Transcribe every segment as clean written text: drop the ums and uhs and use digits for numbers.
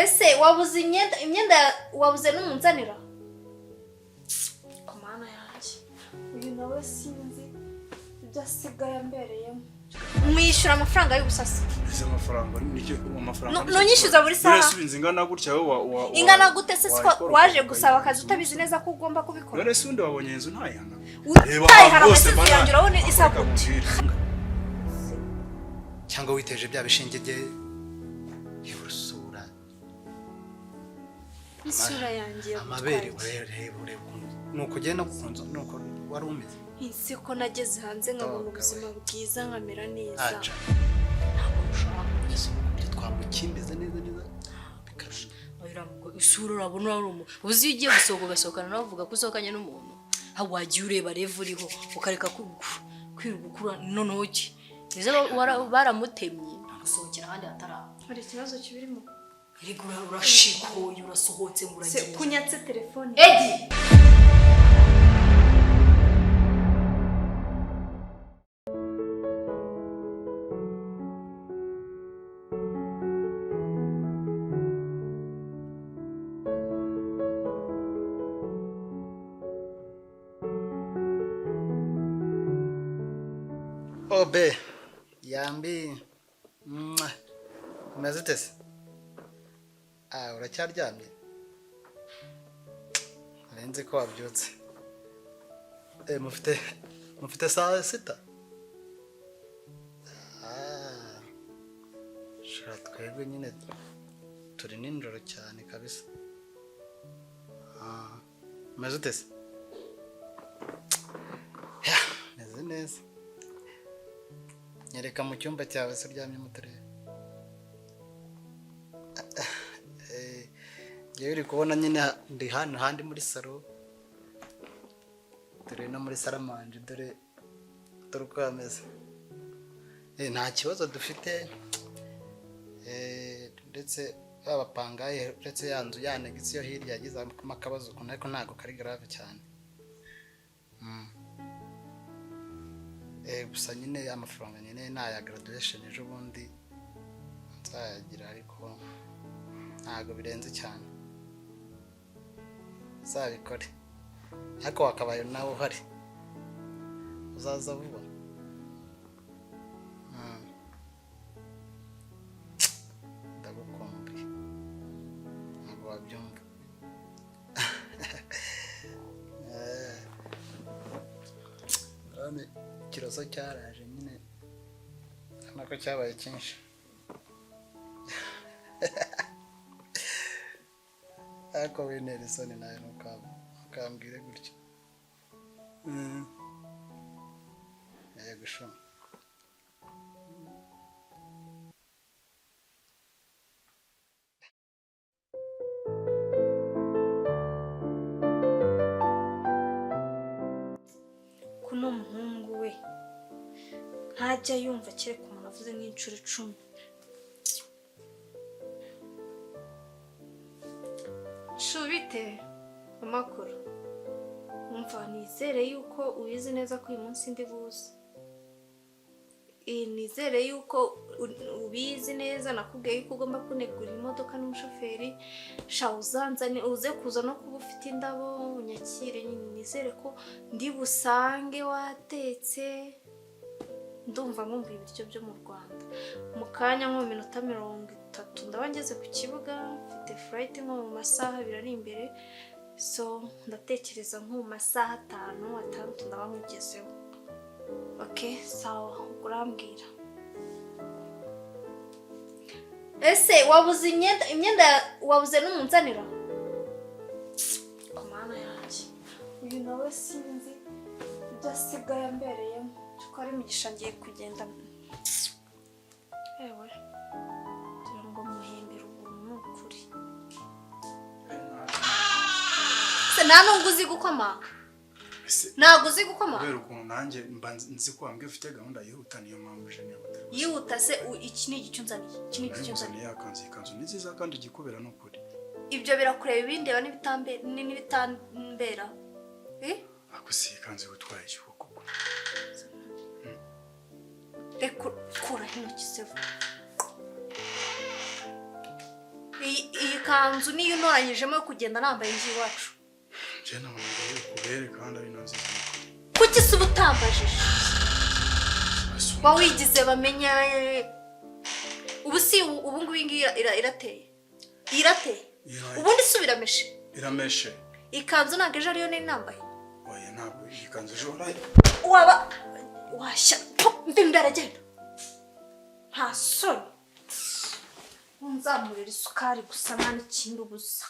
ese wabuze imyenda wabuze n'umunzanira komana yanjye uyu nawe sinzi ibyo asigaye ambereyemo umwishyura amafaranga y'ubusasi ese amafaranga n'icyo amafaranga nonyishyuza buri saha Subinze ingana gutya wowe ingana gute se waje gusaba akazi utabizi neza ko ugomba kubikora none se undi wabonye inzu ntayihana utayihana amasezi yanjye urabona isa gute cyangwa witeje bya bishinge bye y'urusura isura yanjye amabere urebe nuko ugenda gukunza nuko wari umeze insi ko nageze hanze nkabona ubuzima bwiza nkamera neza ntabwo ushaka kugeza uburyo twamukimbiza neza bikarusha isura urabona ari umuntu uzi ugiye gusohoka ugasohokana nawe uvuga ko usohokanye n'umuntu aho wagiye ureba revu uriho ukareka kwirirwa ukura noneho ki nizo baramutemye gusohokera ahandi hataraho hari ikibazo kibirimo rigura urashikoye urasohotse muragiye kunyatse telefone edi Obe yambi umeze utese uracyaryamye arenze ko wabyutse mufite saa sita shira twebwe nyine turi nijoro cyane kabisa umeze utese meze neza nyereka mu cyumba cyawe se uryamye muturere yewe uri kubona nyine ndi hano handi muri salo dore no muri saramanje dore uko hameze nta kibazo dufite ndetse babapangaye uretse ya nzu yanegisi yo hirya yagize akabazo ukuntu ariko ntabwo kari grave cyane gusa nyine amafaranga nyine naya graduation ejo bundi nzayagira ariko ntabwo birenze cyane zabikore ariko wakabaye nawe uhari uzaza vuba ndagukumbuye ntabwo wabyumva ikiroso cyaraje nyine nako cyabaye cyinshi ariko winera isoni nawe ntukambwire gutya gushoma kuno muhungu we ntajya yumva kereka umuntu avuze nk'inshuro 10 shubite amakuru umva nizere yuko ubizi neza ko uyu munsi ndi buze nizere yuko ubizi neza nakubwiye yuko ugomba kunegura imodoka n'umushoferi shawuzanzane uze kuza no kuba ufite indabo unyakire nyine nizere ko ndi busange watetse ndumva nkumva ibiryo byo mu Rwanda mu kanya nko mu minota 30 ndaba ngeze ku kibuga mfite flight nko mu masaha 2 ari imbere so ndatekereza nko mu masaha 5 ndaba nkugezeho okay sawa urambwira ese wabuze imyenda wabuze n'umunzanira komana yanjye uyu nawe sinzi ibyo asigaye ambereyemo ko ari mugisha ngiye kugenda ewe kugira ngo muhembere ubuntu n'ukuri se nta nubwo uzi gukoma ntabwo uzi gukoma kubera ukuntu nanjye nzi ko wambwiye ufite gahunda yihuta niyo mpamvu uje niyo mutari yihuta se iki ni igicyunzaniye iki ni igicyunzaniye ikanzu ni nziza kandi igikubera n'ukuri ibyo birakureba ibindeba n'ibitambera ako si ikanzu gutwara igihugu reka kura intoki se iyi kanzu niyo unoranyijemo yo kugenda nambaye inzu iwacu. Je namugaye kubere kandi ari nonzi. Kuki se ubutambajije? Wawigize bamenya ubu si ubu ngubu ingi irateye. Ubundi subirameshe. Irameshe. Ikanzu ntabwo ejo ariyo nari nambaye. Oya ntabwo ikanzu ejo waba washya ndimbere agenda nta soni unzamurira isukari gusa nta n'ikindi ubusa.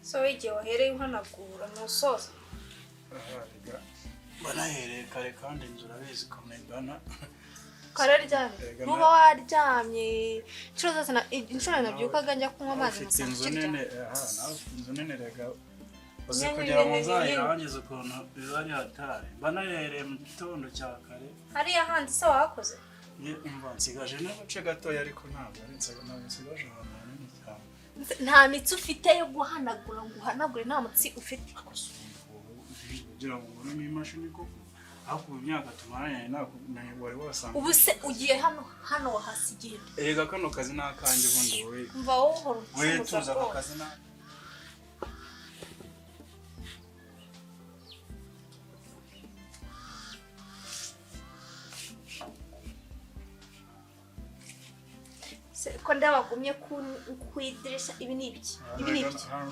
So igihe wahereye unkanagura nusoza. Banahereye kare kandi inzu urabizi komegana. Kare ryamye. Nuba waryamye. Inshuro nabyukaga njya kunywa amazi na inzu nene nawe inzu nene rega. Uzi kugira ngo nzayirangize ukuntu bizari hatari. Banahereye mu gitondo cya kare. Hariya handi se wakoze? Ni umva nsigaje n'agace gatoya ariko ntabwo ari nsigaje ahantu hanini cyane. Nta mitsi ufite yo guhanagura ngo uhanagure nta mutsi ufite. Kugira ngo ubone imashini koko aho imyaka tumaranye nako wari wasanga. Ubu se ugiye hano wahasigiye. Erega kano kazi nakanje bundi wowe. Mva wohoro. Wewe tuza akazi na ko ndabagumye kwidirisha ibi ni ibiki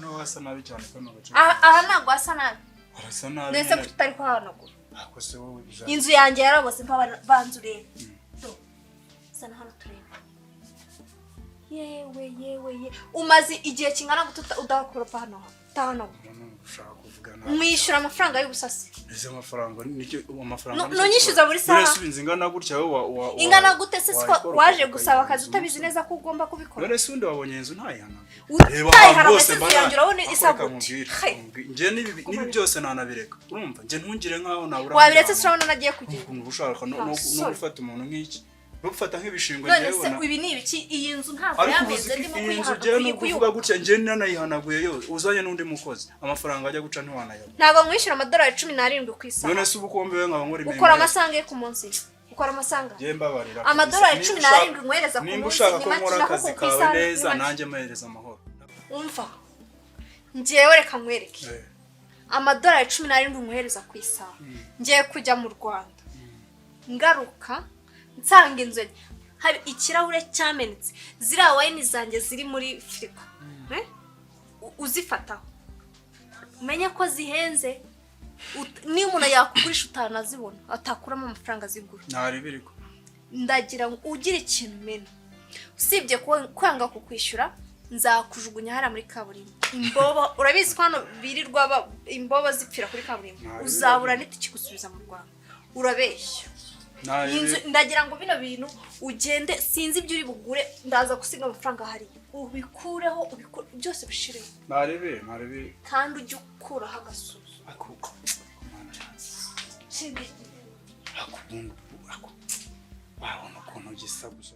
no wasa nabi cyane kano gace aha ntago hasa nabi arasa nabi nese tutari kuhanagura ako se wowe inzu yanjye yarabose banzureba sana hano tureba yewe umaze igihe kingana gututa udakoropa hano ushaka kuvugana umwishyura amafaranga y'ubusasi ese amafaranga nicyo amafaranga nonyishyuza buri saha urese ingana gutya wowe ingana gute se waje gusaba akazi utabizi neza ko ugomba kubikora urese undi wabonye inzu ntayihana reba bose yanjura wone isagute nje nibi byose nanabireka urumva nje ntungire nkaho nabura wabiretse turabona nagiye kugenda ubushaka no gufata umuntu nk'iki bufata nk'ibishingwe jewe none se ibi ni ibiki iyi nzu ntabwo yameze ndimo kuvuga gutya nje nanayihanaguye yo uzanye n'undi mukozi amafaranga ajya guca ntiwanayabo ntabwo mwishyura amadolari 17 ku isaha none se ubukombe we nkaba nkora ukora amasange ku munsi ukora amasanga je mbabarira amadolari 17 nkwereza ku munsi nimba ushaka ko nkora akazi kawe neza nanjye mpereza amahoro umva njewe reka nkwereke amadolari 17 nkwereza ku isaha ngiye kujya mu Rwanda ngaruka nsanga inzu hari ikirahure cyamenetse zira wine zanjye ziri muri firigo uzifataho umenye ko zihenze ni umuntu yakugurisha utanazibona atakuramo amafaranga zigura ntari biriko ndagira ngo ugire ikintu mena usibye kwanga kukwishyura nzakujugunya hara muri kaburimbo imbobo urabizi ko hano birirwa imbobo zipfira kuri kaburimbo uzabura n'itiki gusubiza mu Rwanda urabeshya ndagira ngo bino bintu ugende sinzi ibyo uri bugure ndaza gusiga amafaranga hari ubikureho byose bishire narebe kandi ujye ukuraho agasuzu akuko chibi akubundu ako wabona ukuntu gisa gusa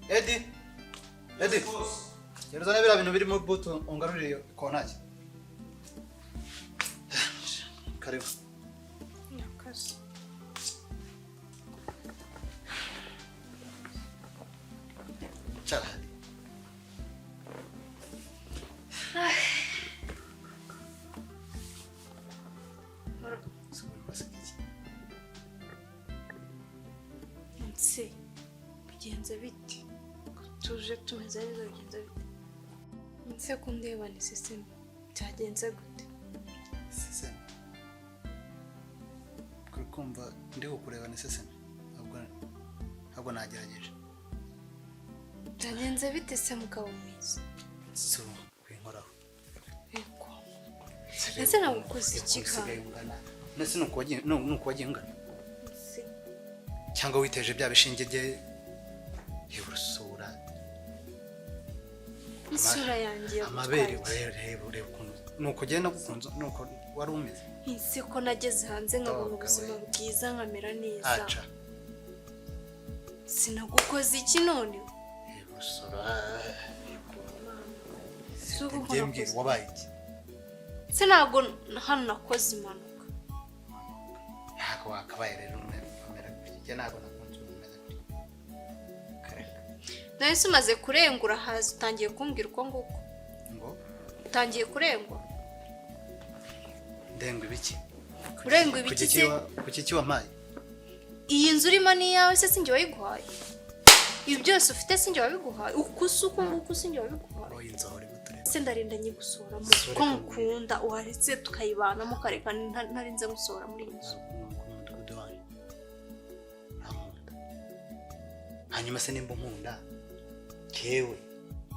Edi Yeruzane bira bintu biri mu buto ungarurire kontaki karibu nakazi chala nse bigenze biti tuje tumeze neza bigenze bite nse kundeba ni system cyagenze gute system kumva ndi kukureba ni system ahubwo ahubwo nagerageje byagenze bite se mugabo mwiza so kwinkoraho yego ese nagukoze iki kandi nese nuko wagiye ungana cyangwa witeje bya bishinge bye y'urusura isura yanjye amabere ureba ukuntu nuko ugenda gukunza nuko wari umeze ese ko nageze hanze nkabona ubuzima bwiza nkamera neza aca sinagukoze iki none y'urusura Sugu wabaye iki se ntabwo hano nakoze impanuka ntabwo wakabaye rero umera gutya ntabwo nakunze umeze gutya nahise umaze kurengura haza utangiye kumbwira uko nguko ngo utangiye kurengwa ndengwa ibiki kurengwa ibiki se kuki wampaye iyi nzu urimo ni iyawe se sinjye wayiguhaye ibi byose ufite sinjye wabiguhaye ukusa uko nguko sinjye wabiguhaye oya inzu uri gutureba se ndarinda nyigusoramo ko mukunda uharetse tukayibanamo kareka ntarinze gusohora muri iyi nzu hanyuma se nimba unkunda kewe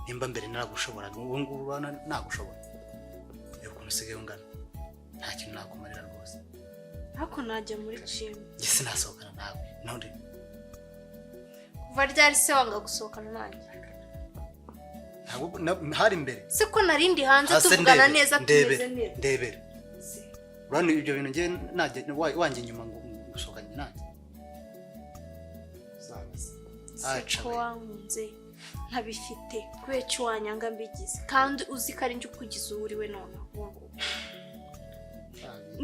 nimba mbere naragushobora ubu ngubu nagushobora reba ukuntu usigaye ungana nta kintu nakumarira rwose ariko najya muri gym njye sinasohokana nawe none kuva ryari se wanga gusohokana nanjye hari imbere se ko narindi hanze tuvugana neza tumeze neza ndebera urabona ibyo bintu njye wanjye inyuma ngo gusohokanye nanjye ko wankunze ntabifite kubera icyo wanyanga mbigize kandi uzi ko ari njye ukugize uwo uriwe noneho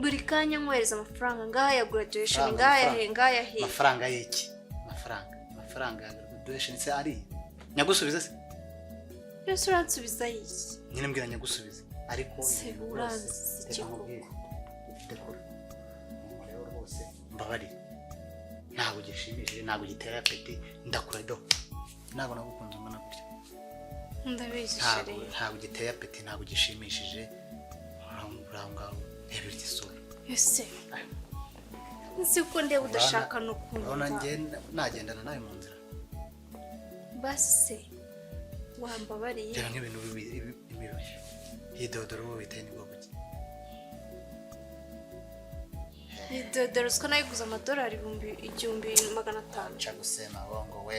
buri kanya nkohereza amafaranga ngaha ya graduation ngaha ya he amafaranga y'iki amafaranga ya graduation se ari nyagusubiza se yose uransubiza iki nyine mbwira nyagusubiza ariko se uranzi ikikoko rero rwose mbabarira ntabwo gishimishije ntabwo gitera apeti ndakura do ntabwo nagukunze mbona gutya ndabizi ntabwo giteye apeti ntabwo gishimishije ngaho reba igisura ese nzi ko ndeba udashaka no kumva urabona njye nagendana nawe mu nzira basi se wambabariye reba nk'ibintu imirushyo y'idodoro wowe biteye nibwo buke idodoro siko nayiguze amadolari 1,500 nca gusema bongo we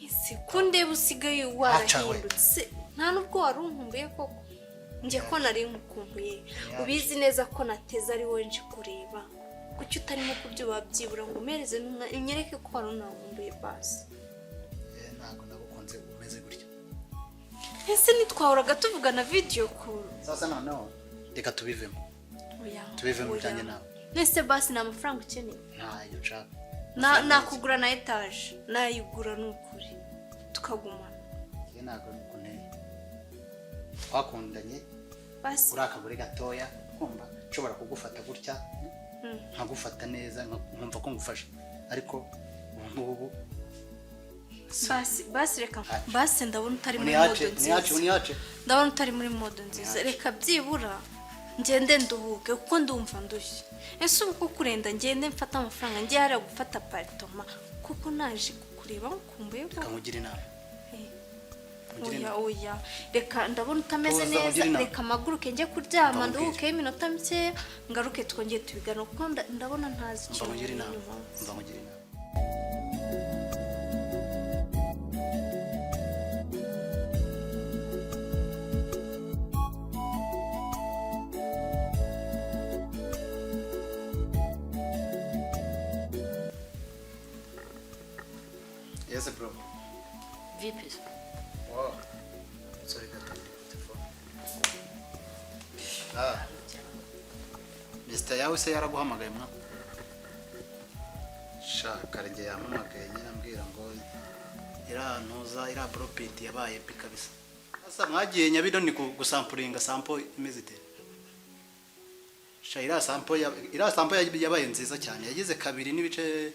ese ko ndeba usigaye warahindutse nta nubwo wari unkumbuye koko njye ko nari nkukumbuye ubizi neza ko nateze ari wowe nje kureba kuki utarimo kubyuba byibura ngo umereze unyereke ko wari unankumbuye basi ntabwo nagukunze umeze gutya ese nitwahoraga tuvugana video call sasa noneho reka tubivemo tubivemo bijyanye nawe nese basi nta mafaranga ukeneye ntayo nshaka nakugura na etaje nayigura n'ukuri tukagumana njye ntabwo nukuneye twakundanye basi uri akagore gatoya kumva nshobora kugufata gutya nkagufata neza nkumva ko ngufasha ariko ubu basi reka basi ndabona utari muri mode nziza ndabona utari muri mode nziza reka byibura ngende nduhuke kuko ndumva ndushye ese ubu ko kurenda ngende mfata amafaranga ngiye hariya gufata aparitoma kuko naje kukureba nkumbuye reka nkugire inama oya reka ndabona utameze neza reka amaguruke njye kuryama nduhukeho iminota mikeya ngaruke twongeye tubigana kuko ndabona ntazi ikintu mva nkugire inama Yes, bro. Vipi? Wow. Sorry, got the phone. Mr. Yawe se yaraguhamagaye mwa? Shaka rege yampamagaye nyine ambwira ngo ira profit yabaye epic kabisa. Asa mwagiye Nyabido ni gusampulinga sample imeze ite? Ira sample yabaye nziza cyane. Yagize 2 n'ibice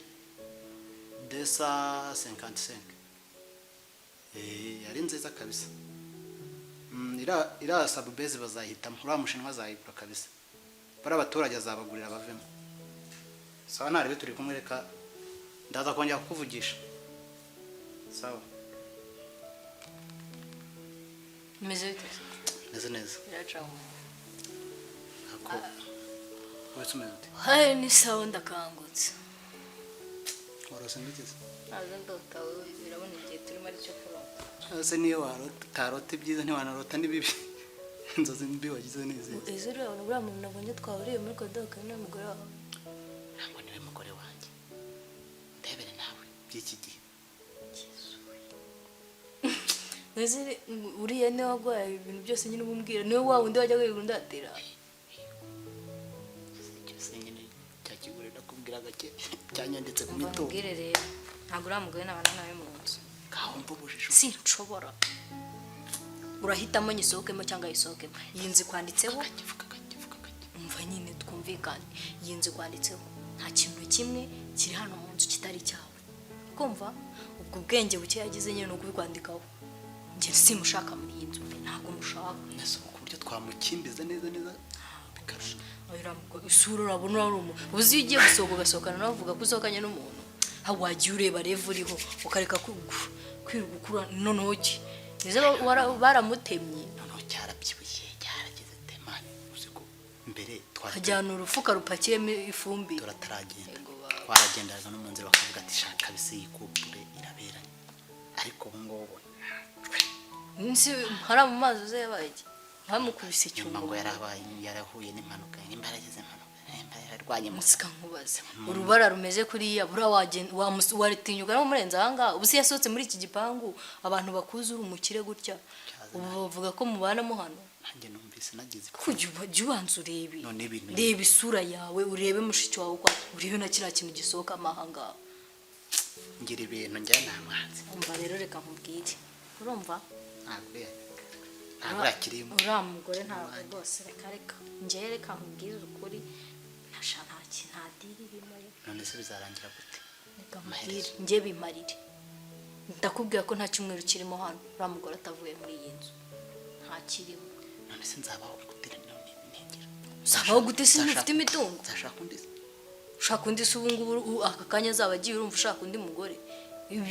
desa 55 yari nziza kabisa ira subbase bazahitamo ura mushinwa azayigura kabisa bara abaturage azabagurira bavemo sawa nari turi kumwereka ndaza kongera kukuvugisha sawa meze bite neza neza biracaho ako wese umeze ute hari ni sawa ndakangutse warose ngigeze naza ndota wewe birabona igihe turimo ari cyo kurota ese niyo warota utarota ibyiza ntiwanarota n'ibibi inzozi mbi wagize neza ese rero uriya muntu nabonye twahuriye muri kodoka n'umugore wawe ntabwo niwe mugore wanjye ndebere nawe by'iki gihe ese uriya niwe wagwaye ibintu byose nyine umumbwira niwe wa wundi wajya kwirundatira cyose nyine cyakigure nakubwira gake cyanyanditse ku mitungo mbwire rero ntabwo uriya mugore nabana nawe mu nzu kahomba ubujiji sinshobora urahitamo nyisohokemo cyangwa yisohokemo iyi nzu kwanditseho umva nyine twumvikane iyi nzu kwanditseho nta kintu kimwe kiri hano mu nzu kitari cyawe kumva ubwo ubwenge buke yagize nyine no kubikwandikaho njye simushaka muri iyi nzu ntabwo mushaka nese ku buryo twamukimbiza neza neza bikarusha isura urabona uri umuntu uzi iyo ugiye gusohoka ugasohokana nawe uvuga ko usohokanye n'umuntu aho wagiye ureba revu uriho ukareka kwirugukura noneho ki baramutemye noneho cyarabyibushye cyarageze temani uzi ko mbere hajyana urufuka rupakiyemo ifumbire turataragenda twaragendaga no mu nzira bakavuga ati shaka bise yikubure iraberanye ariko ubu ngubu nsi hari mu mazi uze yabaye bamukubise cyumba ngo yarahuye n'impanuka n'imbaraga z'impanuka yarwanye musika nkubaze urubara rumeze kuriya bura waritinyuka no murenza ahanga ubu si yasohotse muri iki gipangu abantu bakuze uri umukire gutya ubu bavuga ko mubanamo hano nanjye numvise nagize kujya ubanza urebe reba isura yawe urebe mushiki wawe uko urebe na kiriya kintu gisohoka amahanga ngira ibintu njya namwanze umva rero reka nkubwire urumva ntabwo yakirimo uriya mugore ntabwo rwose reka njye reka nkubwire ukuri nta diri irimo none se bizarangira gute reka nkubwire njye bimarire ndakubwira ko nta cyumweru kirimo hano uriya mugore atavuye muri iyi nzu nta kirimo none se nzabaho gute none ntegera uzabaho gute se ufite imitungo nzashaka undi ushaka undi se ubu ngubu aka kanya azaba agiye urumva ushaka undi mugore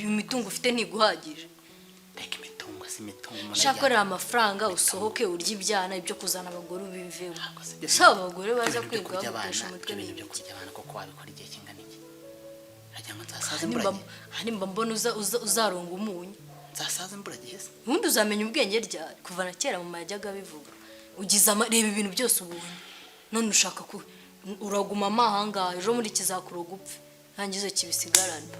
imitungo ufite ntiguhagije reka imitungo si imitungo ushaka korera amafaranga usohoke urya ibyana ibyo kuzana abagore ubiveho saba abagore baza kwiga bagutesha umutwe n'ibintu byo kurya abana koko wabikora igihe kingana iki urajya ngo nzasaze imburagihe hanimba mbona uzaronga umunyu nzasaze imburagihe se ubundi uzamenya ubwenge ryari kuva na kera mu majyaga bivuga ugize reba ibintu byose ubonye none ushaka uraguma amahanga ejo muri kizakuroga upfe ntangize kibisigarane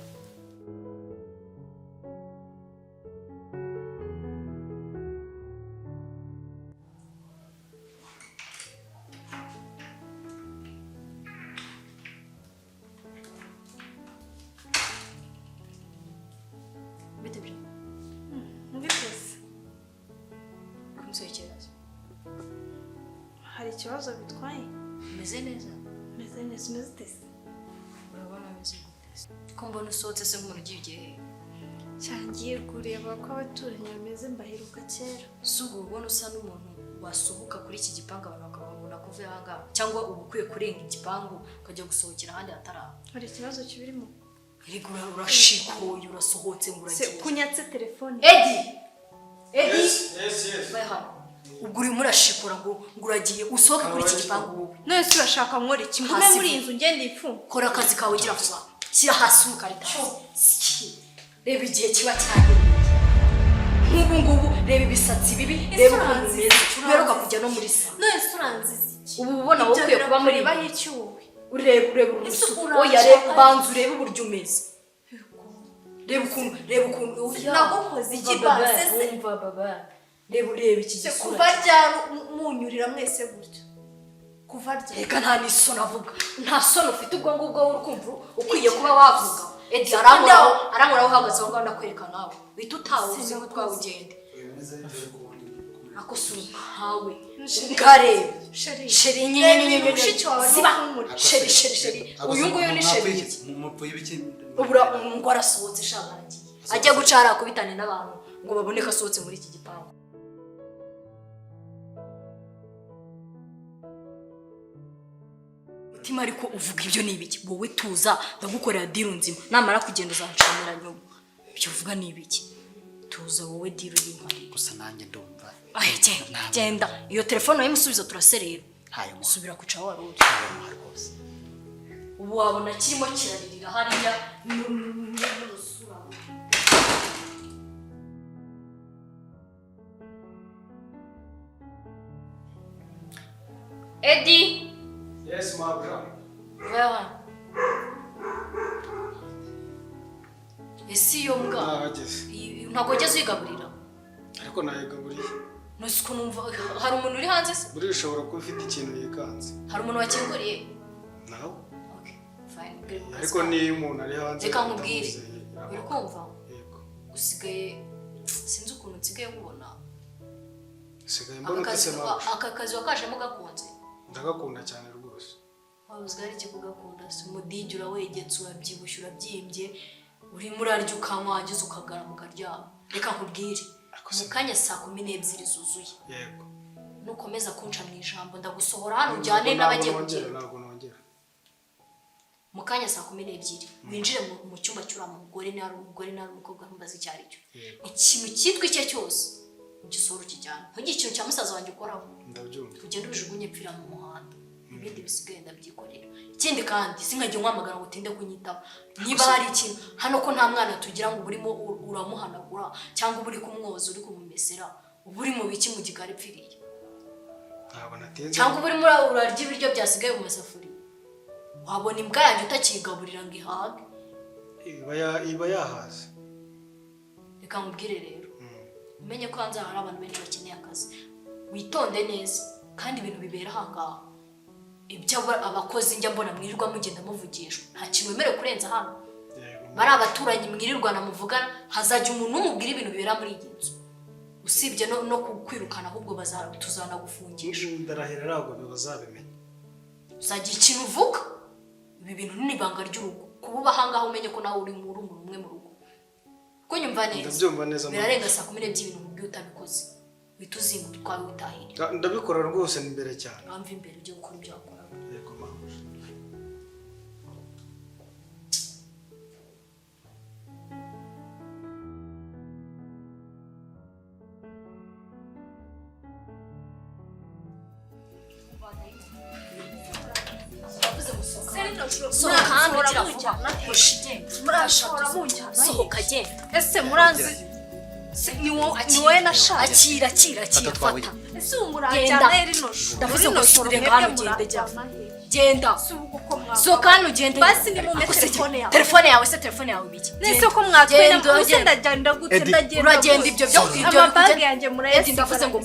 hari ikibazo bitwaye umeze neza umeze utese urabona ameze gute ko mbona usohotse se nk'umuntu ugiye cyangiye kureba ko abaturanyi bameze mbaheruka kera si ubu ubona usa n'umuntu wasohoka kuri iki gipangu abantu bakabona ko uvuye ahangaha cyangwa uba ukwiye kurenga igipangu ukajya gusohokera ahandi hatari aho hari ikibazo kibirimo urashikuye urasohotse ngo uragiye kunyatse telefone Edi baye hano ubwo urimo urashikura ngo uragiye usohoke kuri iki gipangu none se urashaka nkora iki ngume muri iyi nzu ngende ifunga kora akazi kawe gira vuba shyira hasi umukaritasi reba igihe kiba cyane nk'ubu ngubu reba ibisatsi bibi reba ukuntu umeze uheruka kujya no muri salo none se uranziza iki ubu ubona wowe ukwiye kuba muri baho iki wowe ureba urusu oya reba banza urebe uburyo umeze reba ukuntu nagukoze iki basese umva baba reba iki gisura kuva ryari munyurira mwese gutyo kuva ryari reka nta n'isoni avuga nta soni ufite ubwo ngubwo w'urukumva ukwiye kuba wavuga Edi arankoraho uhagaze aho ngaho ndakwereka nawe uhita utawuzi ngo twawugende ako si nkawe ngareba sheri nyenyenyenye mushiki wawe ziba sheri uyu nguyu ni sheri ubura ngo arasohotse shaka aragiye ajya guca hariya kubitane n'abantu ngo babone ko asohotse muri iki gipangu tima ariko uvuga ibyo nibiki wowe tuza ndagukorera deal nzima namara kugenda uzancamira nyuma ibyo uvuga nibiki tuza wowe deal y'inkari gusa nanjye ndumva genda iyo telefone yamusubiza turaserera subira kuca waruri rwose ubu wabona kirimo kiraririra hariya n'urusura Eddie. Yes, my brother. Well. Esi yo mbwa. Nahageze. Ntabwo ugeze uyigaburira. Ariko nayigaburiye. Nusuko numva hari umuntu uri hanze se? Buri ushobora kuba ufite ikintu yikanze. Hari umuntu wakinguriye? Nawe. Okay, fine. Ariko ni umuntu ari hanze. Reka nkubwire. Uri kumva? Yego. Usigaye sinzi ukuntu nsigaye nkubona. Usigaye mbona utasema. Aka kazi wakajemo gakunze. Ndagakunda cyane rwose. Wabuzga ari kugakunda se umudigi urawegetse urabyibushye urabyimbye urimo urarya ukanywa wagize ukagara mu karyama reka nkubwire mu kanya saa 12 zuzuye Yego. nukomeza kunca mu ijambo ndagusohora hano ujyane n'abagiye kugenda Ntabwo nongera. mu kanya saa 12 winjire mu cyumba cy'ura mu mugore n'ari umukobwa ntumbaze icyo ari cyo ikintu cyitwa icyo cyose ugisohora ukijyana ntugiye ikintu cya musaza wanjye ukoraho Ndabyumva. ugende ujugunye pfira mu muhanda ibindi bisigaye ndabyikorera ikindi kandi sinkajye nkwamagana ngo utinde kunyitaba niba hari ikintu hano ko nta mwana tugira ngo burimo uramuhanagura cyangwa uri kumwoza uri kumumesera uri mu biki mu gikari pfiriye Ntabwo natenze. cyangwa urimo urarya ibiryo byasigaye mu masafuriya wabona imbwa yanjye utakigaburira ngo ihage Iba yahaze. reka nkubwire rero umenye ko hanze hari abantu benshi bakeneye akazi witonde neza kandi ibintu bibera ahangaha ibyo abakozi njya mbona mwirirwa mugenda muvugishwa nta kintu wemerewe kurenza hano bari abaturanyi mwirirwana muvugana hazajya umuntu umubwira ibintu bibera muri iyi nzu usibye no kukwirukana ahubwo tuzanagufungisha Ndarahira ntabwo bazabimenya. uzagira ikintu uvuga ibi bintu ni ibanga ry'urugo kuba uba ahangaha umenye ko nawe uri umuntu umwe mu rugo ko nyumva neza Ndabyumva neza. birarenga saa 12 ibintu mubwiye utabikoze wita uzinga twawe witahira Ndabikora rwose imbere cyane. bamva imbere byo gukora ibyo wakora Yego mama. sohoka hano ugira vuba murashobora munjyana sohoka genda ese muranzi ni wowe nashaka akira fata ese umurajyana rino ndavuze ngo subire hano genda sohoka hano ugende basi ni mu telefone yawe se telefone yawe biki nese ko mwatwena muse ndagenda gute ndagenda uragenda ibyo amabage yanjye murayesi ndavuze ngo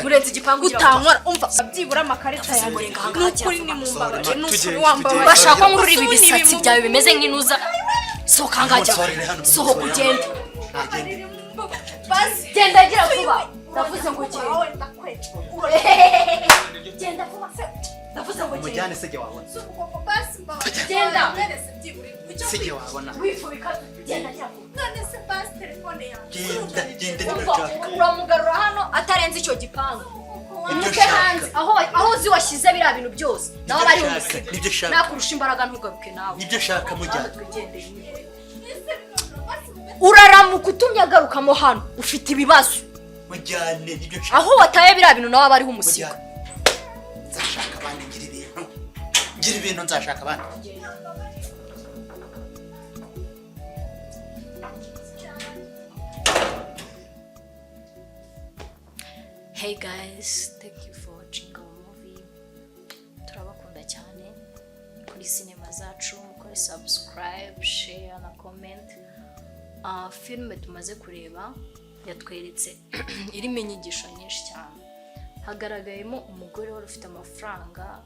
murenze igipangu utankora umva byibura amakarita yanjye n'ukuri ni mu mbabaje n'ukuri wambaye urashaka ngo uri ibisatsi byawe bimeze nk'inuza sohoka ngajya sohoka ugende basi genda gira vuba ndavuze ngo genda vuba se ndavuze ngo mujyane sege wabona basi mbabaje genda sege wabona wifubika genda gira vuba none se basi telefone yanjye genda ndashaka uramugarura hano atarenze icyo gipangu umuke hanze aho uzi washyize biriya bintu byose nawe aba ari umusiga nibyo shaka nakurusha imbaraga ntugaruke nawe nibyo shaka mujyane uraramuka utumye agarukamo hano ufite ibibazo mujyane nibyo shaka aho wataye biriya bintu nawe aba ariho umusiga nzashaka abandi ngira ibintu nzashaka abandi Hey guys, thank you for watching our movie. Turabakunda cyane kuri sinema zacu, mukore subscribe, share na comment. Filme tumaze kureba yatweretse irimo inyigisho nyinshi cyane. Hagaragayemo umugore wari ufite amafaranga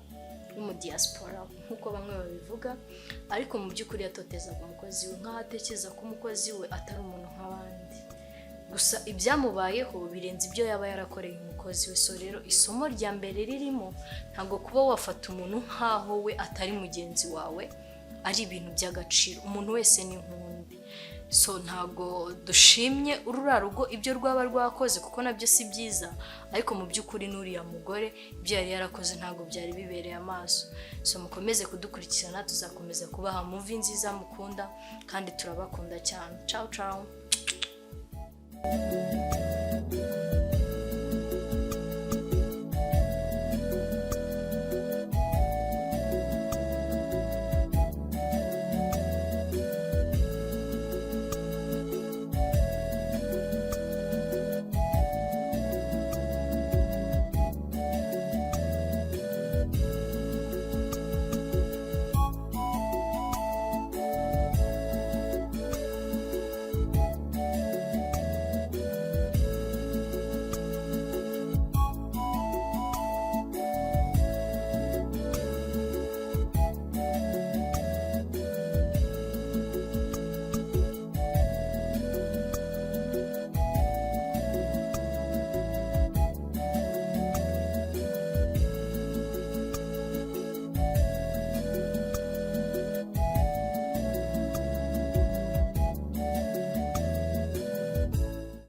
mu diaspora nkuko bamwe babivuga, ariko mu by'ukuri yatotezaga umukozi we nk'ahatekereza ko umukozi we atari umuntu nk'abandi. Gusa ibyamubayeho birenze ibyo yaba yarakoreye umukozi we. So rero isomo rya mbere ririmo ntabwo kuba wafata umuntu nkaho we atari mugenzi wawe ari ibintu by'agaciro. Umuntu wese ni nkundi. so ntago dushimye urura rugo ibyo rwaba rwakoze kuko nabyo si byiza, ariko mu by'ukuri n'uriya mugore ibyo yari yarakoze ntago byari bibereye amaso. So mukomeze kudukurikirana, tuzakomeza kubaha movie nziza mukunda kandi turabakunda cyane. Ciao ciao.